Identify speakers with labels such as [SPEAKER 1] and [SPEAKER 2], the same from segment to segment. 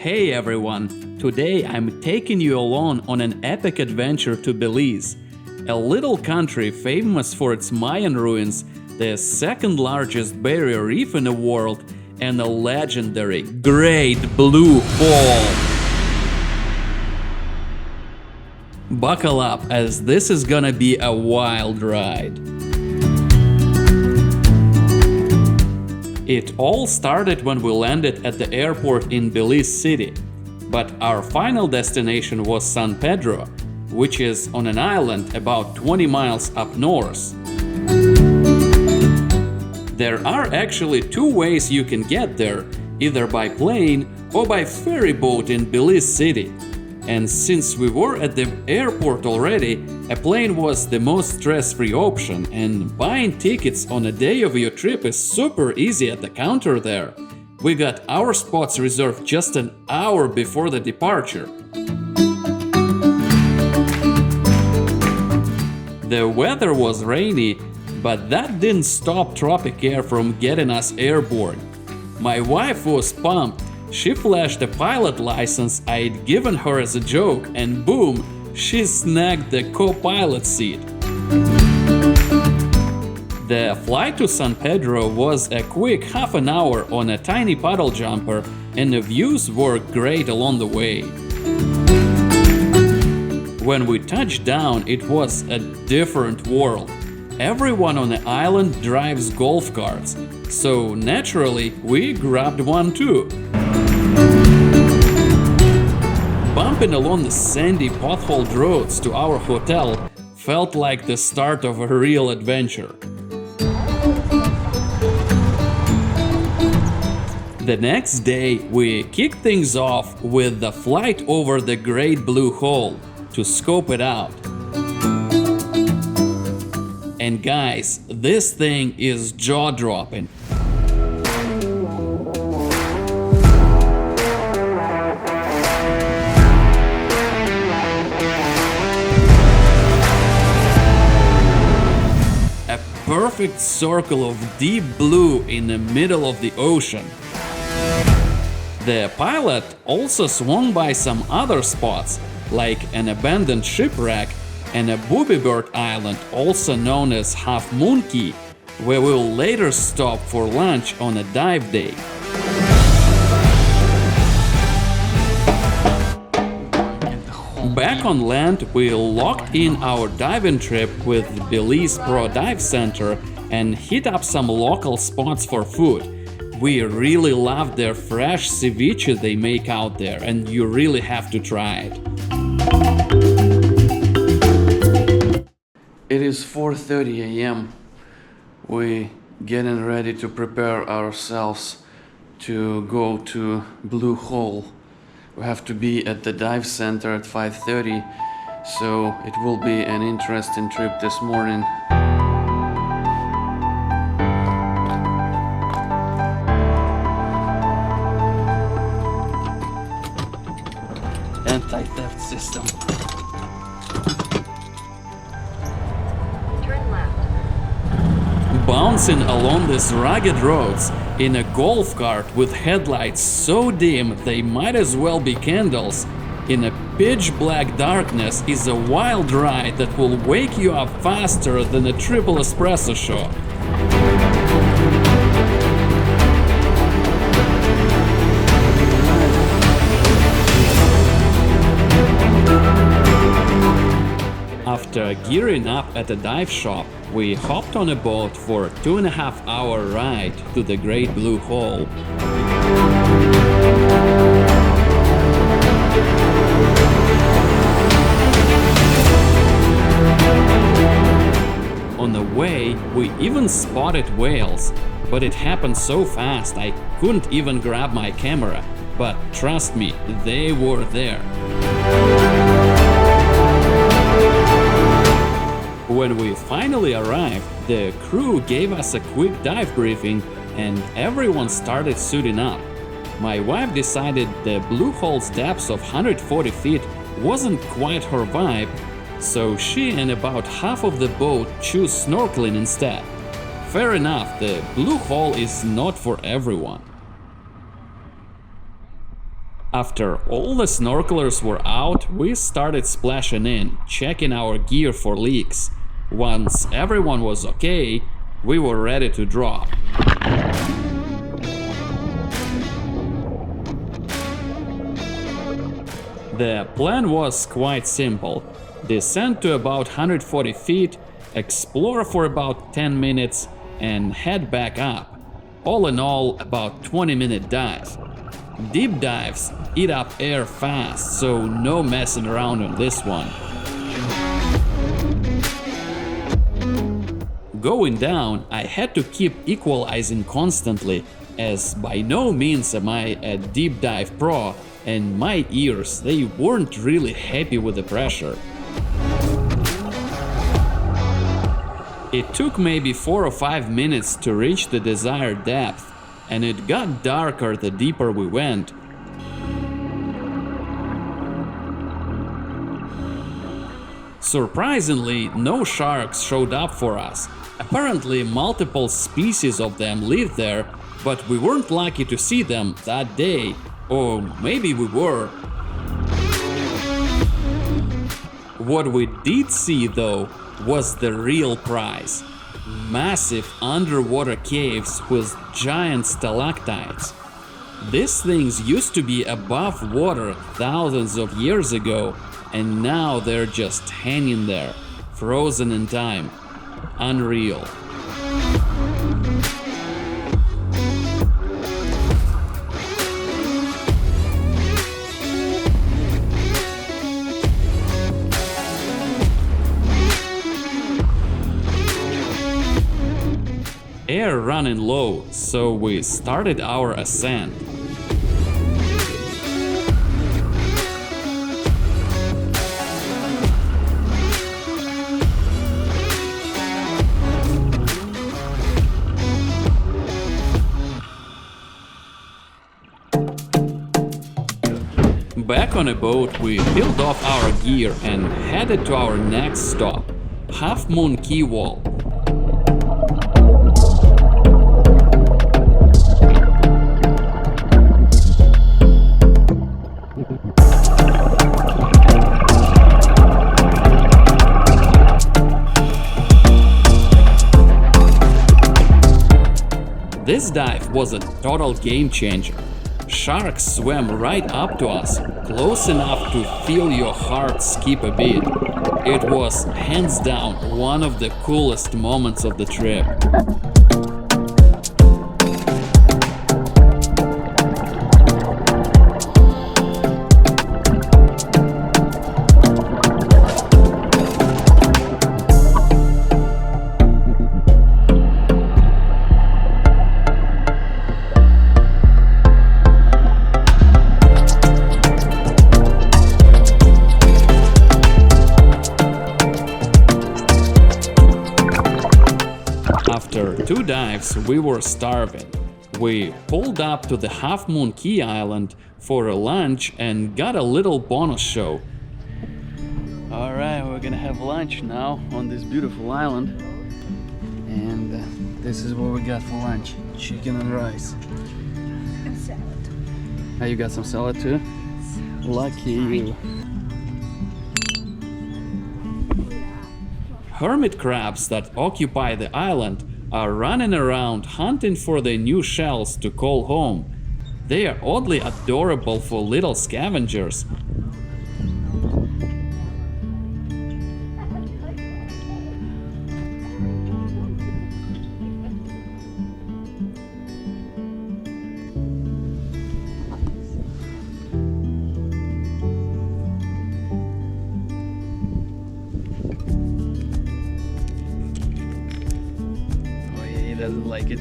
[SPEAKER 1] Hey everyone! Today I'm taking you along on an epic adventure to Belize, a little country famous for its Mayan ruins, the second largest barrier reef in the world, and a legendary Great Blue Hole. Buckle up, as this is gonna be a wild ride. It all started when we landed at the airport in Belize City, but our final destination was San Pedro, which is on an island about 20 miles up north. There are actually two ways you can get there, either by plane or by ferry boat in Belize City. And since we were at the airport already, a plane was the most stress-free option, and buying tickets on a day of your trip is super easy at the counter there. We got our spots reserved just an hour before the departure. The weather was rainy, but that didn't stop tropic air from getting us airborne. My wife was pumped. She flashed a pilot license I'd given her as a joke, and boom, she snagged the co-pilot seat. The flight to San Pedro was a quick half an hour on a tiny paddle jumper, and the views were great along the way. When we touched down, it was a different world. Everyone on the island drives golf carts, so naturally we grabbed one too. Bumping along the sandy potholed roads to our hotel felt like the start of a real adventure. The next day, we kicked things off with the flight over the Great Blue Hole to scope it out. And guys, this thing is jaw-dropping. Perfect circle of deep blue in the middle of the ocean. The pilot also swung by some other spots, like an abandoned shipwreck and a booby bird island, also known as Half Moon Caye, where we'll later stop for lunch on a dive day. Back on land, we locked in our diving trip with Belize Pro Dive Center and hit up some local spots for food. We really loved their fresh ceviche they make out there, and you really have to try it. It is 4:30 a.m. We're getting ready to prepare ourselves to go to Blue Hole. We have to be at the dive center at 5:30, so it will be an interesting trip this morning. Anti-theft system.
[SPEAKER 2] Turn left.
[SPEAKER 1] Bouncing along these rugged roads in a golf cart with headlights so dim they might as well be candles in a pitch black darkness is a wild ride that will wake you up faster than a triple espresso shot. After gearing up at a dive shop, we hopped on a boat for a 2.5-hour ride to the Great Blue Hole. On the way, we even spotted whales, but it happened so fast I couldn't even grab my camera. But trust me, they were there. When we finally arrived, the crew gave us a quick dive briefing and everyone started suiting up. My wife decided the Blue Hole's depth of 140 feet wasn't quite her vibe, so she and about half of the boat chose snorkeling instead. Fair enough, the Blue Hole is not for everyone. After all the snorkelers were out, we started splashing in, checking our gear for leaks. Once everyone was okay, we were ready to drop. The plan was quite simple. Descend to about 140 feet, explore for about 10 minutes, and head back up. All in all, about 20-minute dive. Deep dives eat up air fast, so no messing around on this one. Going down, I had to keep equalizing constantly, as by no means am I a deep dive pro, and my ears, they weren't really happy with the pressure. It took maybe 4 or 5 minutes to reach the desired depth, and it got darker the deeper we went. Surprisingly, no sharks showed up for us. Apparently, multiple species of them live there, but we weren't lucky to see them that day. Or maybe we were. What we did see, though, was the real prize. Massive underwater caves with giant stalactites. These things used to be above water thousands of years ago, and now they're just hanging there, frozen in time. Unreal. Air running low, so we started our ascent. Back on a boat, we peeled off our gear and headed to our next stop, Half Moon Caye Wall. This dive was a total game changer. Sharks swam right up to us, close enough to feel your heart skip a beat. It was hands down one of the coolest moments of the trip. After 2 dives, we were starving. We pulled up to the Half Moon Caye Island for a lunch and got a little bonus show. Alright, we're gonna have lunch now on this beautiful island. And this is what we got for lunch. Chicken and rice.
[SPEAKER 2] And salad.
[SPEAKER 1] Oh, you got some salad too? Lucky you. Hermit crabs that occupy the island are running around hunting for their new shells to call home. They are oddly adorable for little scavengers. Doesn't like it.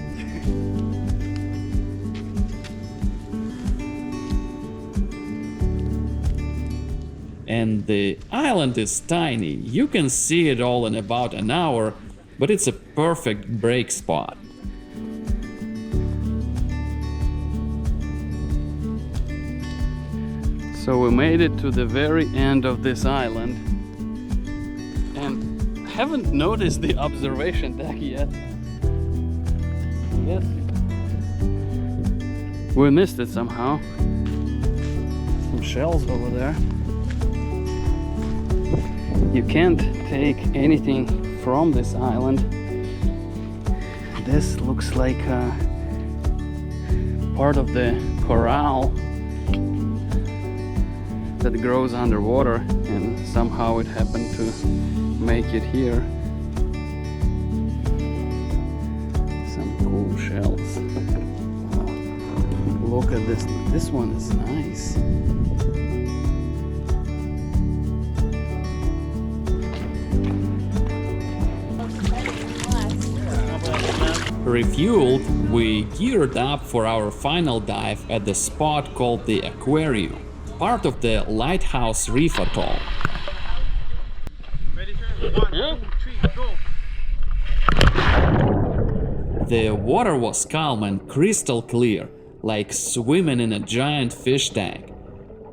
[SPEAKER 1] And the island is tiny. You can see it all in about an hour, but it's a perfect break spot. So we made it to the very end of this island, and haven't noticed the observation deck yet. Yes. We missed it somehow. shells over there. You can't take anything from this island. This looks like part of the coral that grows underwater, and somehow it happened to make it here. Some cool shells. Look at this. This one is nice. Refueled, we geared up for our final dive at the spot called the Aquarium, part of the Lighthouse Reef Atoll.
[SPEAKER 3] Ready, sir? 1, 2, 3, go!
[SPEAKER 1] The water was calm and crystal clear, like swimming in a giant fish tank.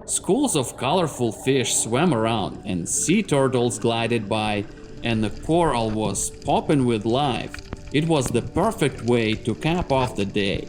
[SPEAKER 1] Schools of colorful fish swam around, and sea turtles glided by, and the coral was popping with life. It was the perfect way to cap off the day.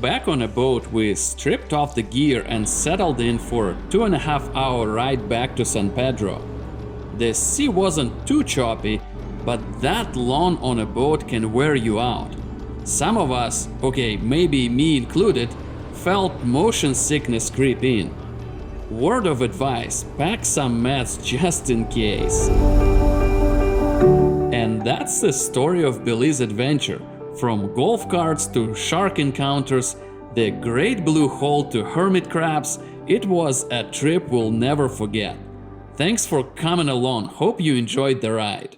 [SPEAKER 1] Back on a boat, we stripped off the gear and settled in for a 2.5-hour ride back to San Pedro. The sea wasn't too choppy, but that long on a boat can wear you out. Some of us, okay, maybe me included, felt motion sickness creep in. Word of advice, pack some mats just in case. And that's the story of Belize adventure. From golf carts to shark encounters, the great blue hole to hermit crabs, it was a trip we'll never forget. Thanks for coming along, hope you enjoyed the ride.